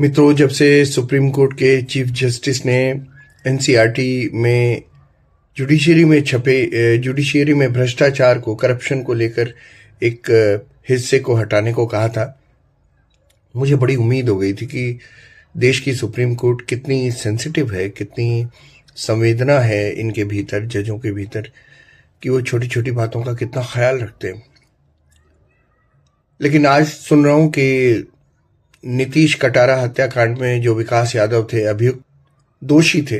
मित्रों, जब से सुप्रीम कोर्ट के चीफ जस्टिस ने एनसीईआरटी में जुडिशरी में भ्रष्टाचार को, करप्शन को लेकर एक हिस्से को हटाने को कहा था, मुझे बड़ी उम्मीद हो गई थी कि देश की सुप्रीम कोर्ट कितनी सेंसिटिव है, कितनी संवेदना है इनके भीतर, जजों के भीतर, कि वो छोटी छोटी बातों का कितना ख्याल रखते हैं। लेकिन आज सुन रहा हूं कि नीतीश कटारा हत्याकांड में जो विकास यादव थे, अभियुक्त दोषी थे,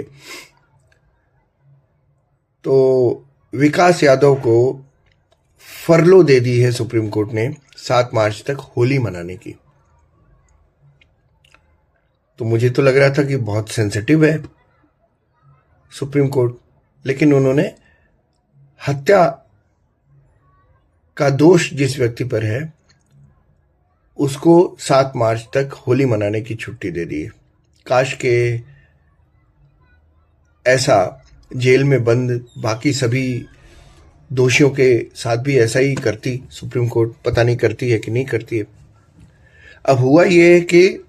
तो विकास यादव को फरलो दे दी है सुप्रीम कोर्ट ने 7 मार्च तक होली मनाने की। तो मुझे तो लग रहा था कि बहुत सेंसिटिव है सुप्रीम कोर्ट, लेकिन उन्होंने हत्या का दोष जिस व्यक्ति पर है उसको 7 मार्च तक होली मनाने की छुट्टी दे दी है। काश के ऐसा जेल में बंद बाकी सभी दोषियों के साथ भी ऐसा ही करती सुप्रीम कोर्ट। पता नहीं करती है कि नहीं करती है। अब हुआ ये है कि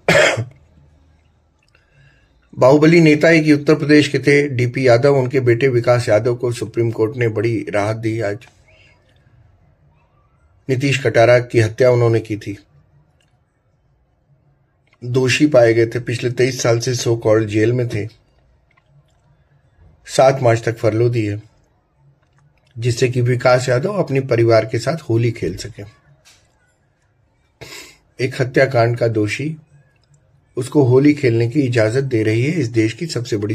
बाहुबली नेता एक उत्तर प्रदेश के थे, डीपी यादव, उनके बेटे विकास यादव को सुप्रीम कोर्ट ने बड़ी राहत दी। आज नीतीश कटारा की हत्या उन्होंने की थी, दोषी पाए गए थे, पिछले 23 साल से सो कॉल्ड जेल में थे। 7 मार्च तक फरलो दी है, जिससे कि विकास यादव अपने परिवार के साथ होली खेल सके। एक हत्याकांड का दोषी, उसको होली खेलने की इजाजत दे रही है इस देश की सबसे बड़ी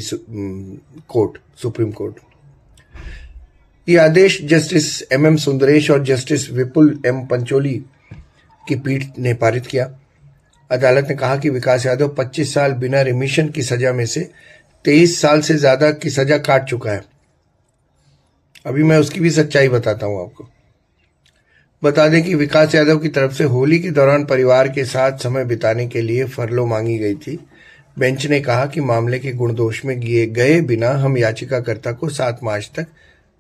कोर्ट, सुप्रीम कोर्ट। ये आदेश जस्टिस एम सुंदरेश और जस्टिस विपुल एम पंचोली की पीठ ने पारित किया। अदालत ने कहा कि विकास यादव 25 साल बिना रिमिशन की सजा में से 23 साल से ज्यादा की सजा काट चुका है। अभी मैं उसकी भी सच्चाई बताता हूं आपको। बता दें कि विकास यादव की तरफ से होली के दौरान परिवार के साथ समय बिताने के लिए फरलो मांगी गई थी। बेंच ने कहा कि मामले के गुणदोष में गए बिना हम याचिकाकर्ता को 7 मार्च तक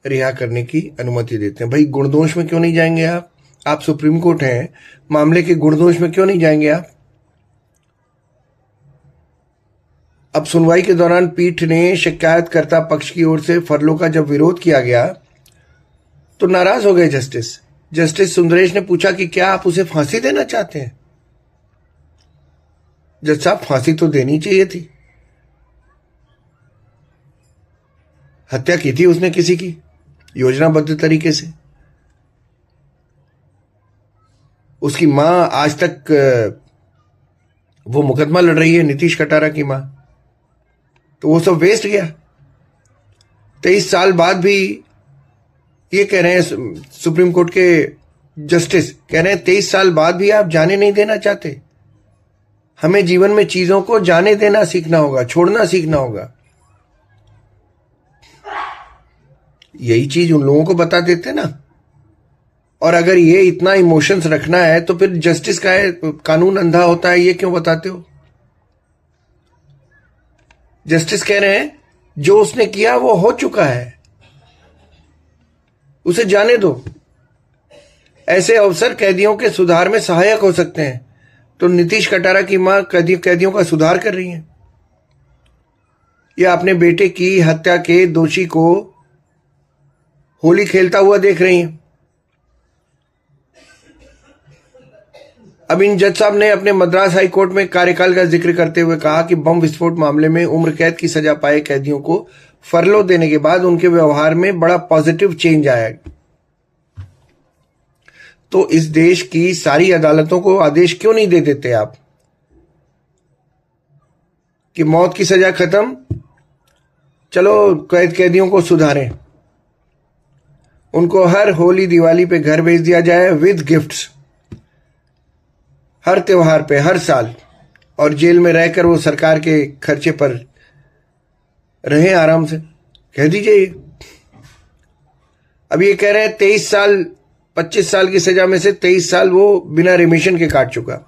रिहा करने की अनुमति देते हैं। भाई, गुणदोष में क्यों नहीं जाएंगे आप सुप्रीम कोर्ट हैं, मामले के गुणदोष में क्यों नहीं जाएंगे आप? अब सुनवाई के दौरान पीठ ने शिकायतकर्ता पक्ष की ओर से फरलो का जब विरोध किया गया तो नाराज हो गए जस्टिस सुंदरेश ने पूछा कि क्या आप उसे फांसी देना चाहते हैं? जज साहब, फांसी तो देनी चाहिए थी। हत्या की थी उसने किसी की, योजनाबद्ध तरीके से। उसकी मां आज तक वो मुकदमा लड़ रही है, नीतीश कटारा की मां। तो वो सब वेस्ट गया। 23 साल बाद भी ये कह रहे हैं, सुप्रीम कोर्ट के जस्टिस कह रहे हैं 23 साल बाद भी आप जाने नहीं देना चाहते। हमें जीवन में चीजों को जाने देना सीखना होगा, छोड़ना सीखना होगा। यही चीज उन लोगों को बता देते ना। और अगर ये इतना इमोशंस रखना है तो फिर जस्टिस का है, कानून अंधा होता है, ये क्यों बताते हो? जस्टिस कह रहे हैं जो उसने किया वो हो चुका है, उसे जाने दो। ऐसे अवसर कैदियों के सुधार में सहायक हो सकते हैं। तो नीतीश कटारा की मां कैदियों का सुधार कर रही है या अपने बेटे की हत्या के दोषी को होली खेलता हुआ देख रही हैं? अब इन जज साहब ने अपने मद्रास हाई कोर्ट में कार्यकाल का जिक्र करते हुए कहा कि बम विस्फोट मामले में उम्र कैद की सजा पाए कैदियों को फरलो देने के बाद उनके व्यवहार में बड़ा पॉजिटिव चेंज आया। तो इस देश की सारी अदालतों को आदेश क्यों नहीं दे देते आप कि मौत की सजा खत्म, चलो कैदियों को सुधारें, उनको हर होली दिवाली पे घर भेज दिया जाए विद गिफ्ट्स, हर त्योहार पे, हर साल, और जेल में रहकर वो सरकार के खर्चे पर रहे आराम से। कह दीजिए। अब ये कह रहे हैं 23 साल, 25 साल की सजा में से 23 साल वो बिना रिमिशन के काट चुका।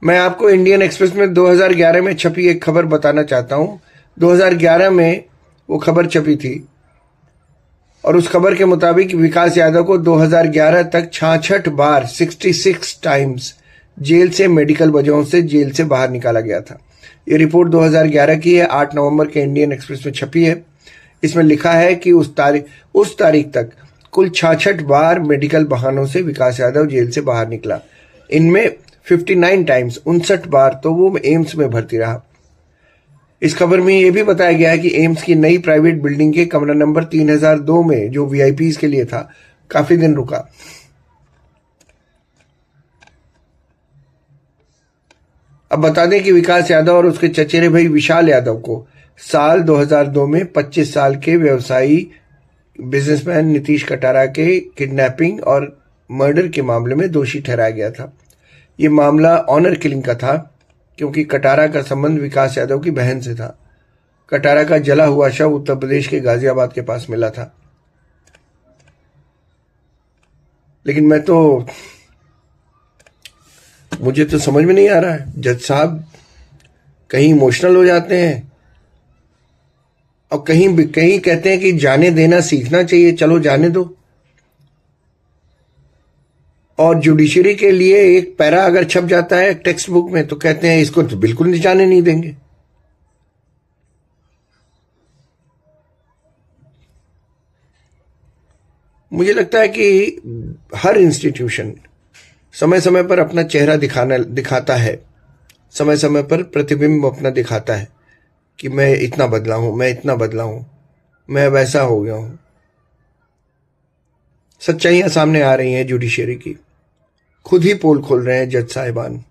मैं आपको इंडियन एक्सप्रेस में 2011 में छपी एक खबर बताना चाहता हूं। 2011 में वो खबर छपी थी और उस खबर के मुताबिक विकास यादव को 2011 तक 66 बार 66 टाइम्स जेल से मेडिकल वजहों से जेल से बाहर निकाला गया था। ये रिपोर्ट 2011 की है, 8 नवंबर के इंडियन एक्सप्रेस में छपी है। इसमें लिखा है कि उस तारीख तक कुल 66 बार मेडिकल बहानों से विकास यादव जेल से बाहर निकला। इनमें 59 टाइम्स 59 बार तो वो एम्स में भर्ती रहा। इस खबर में यह भी बताया गया है कि एम्स की नई प्राइवेट बिल्डिंग के कमरा नंबर 3002 में, जो वीआईपीज के लिए था, काफी दिन रुका। अब बता दें कि विकास यादव और उसके चचेरे भाई विशाल यादव को साल 2002 में 25 साल के व्यवसायी बिजनेसमैन नीतीश कटारा के किडनैपिंग और मर्डर के मामले में दोषी ठहराया गया था। ये मामला ऑनर किलिंग का था, क्योंकि कटारा का संबंध विकास यादव की बहन से था। कटारा का जला हुआ शव उत्तर प्रदेश के गाजियाबाद के पास मिला था। लेकिन मुझे तो समझ में नहीं आ रहा है, जज साहब कहीं इमोशनल हो जाते हैं और कहीं कहते हैं कि जाने देना सीखना चाहिए, चलो जाने दो। और जुडिशरी के लिए एक पैरा अगर छप जाता है टेक्स्ट बुक में तो कहते हैं इसको तो बिल्कुल नहीं जाने नहीं देंगे। मुझे लगता है कि हर इंस्टीट्यूशन समय समय पर अपना चेहरा दिखाता है, समय समय पर प्रतिबिंब अपना दिखाता है कि मैं इतना बदला हूं, मैं इतना बदला हूं, मैं वैसा हो गया हूं। सच्चाइयां सामने आ रही हैं जुडिशरी की, खुद ही पोल खोल रहे हैं जज साहिबान।